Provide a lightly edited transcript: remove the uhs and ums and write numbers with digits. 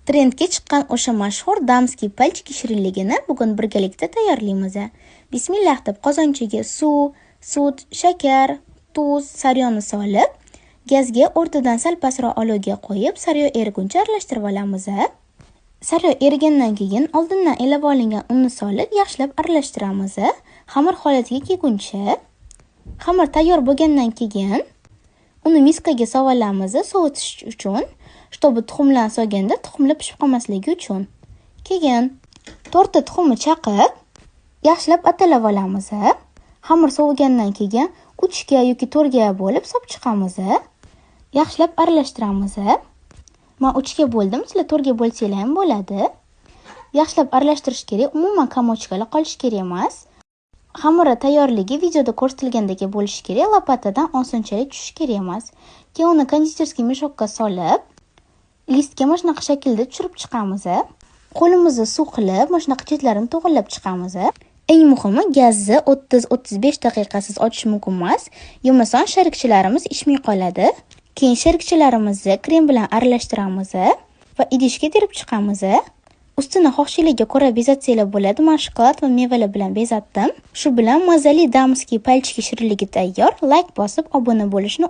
Trendga chiqqan o'sha mashhur damskiy palchiki shirinligini bugun birgalikda tayyorlaymiz. Bismillah deb qozonchaga suv, sut, shakar, tuz, saryonni solib, gazga o'rtadan sal pastroq olovga qo'yib, saryo eriguncha aralashtirib olamiz. Saryo erigandan keyin oldindan elab olingan unni solib, yaxshilab aralashtiramiz. Xamir holatiga kelguncha. Xamir tayyor bo'lgandan keyin uni miskaga solamiz sovutish uchun. Чтобы tuxumlarni solganda tuxumlar pishib qolmasligi uchun. Keyin to'rtta tuxumni chaqib, yaxshilab atalab olamiz. Xamir sovigandan keyin 3 ga yoki 4 ga bo'lib solib chiqamiz. Yaxshilab aralashtiramiz. Men 3 ga bo'ldim, sizlar 4 ga bo'lsanglar ham bo'ladi. Yaxshilab aralashtirish kerak, umuman kamochkalar qolish kerak emas. Xamir tayyorligi videoda ko'rsatilgandek bo'lishi kerak, lopatadan osonchalik tushishi kerak emas. Keyin uni konditerskiy meshokka solib, listga mana shunaqa shaklda tushirib chiqamiz. Qo'limizni suv qilib, mana shunaqa chetlarini to'g'irlab chiqamiz. Eng muhimi, gazni 30-35 daqiqasiz ochish mumkin emas, yo'masan sharikchalarimiz ishmay qoladi. Keyin sharikchalarimizni krem bilan aralashtiramiz va idishga terib chiqamiz. Ustini xohishingizga ko'ra bezatsanglar bo'ladi. Men shokolad va mevalar bilan bezatdim. Shu bilan mazali damskiy palchiki shirinligi tayyor. Like bosib, obuna bo'lishni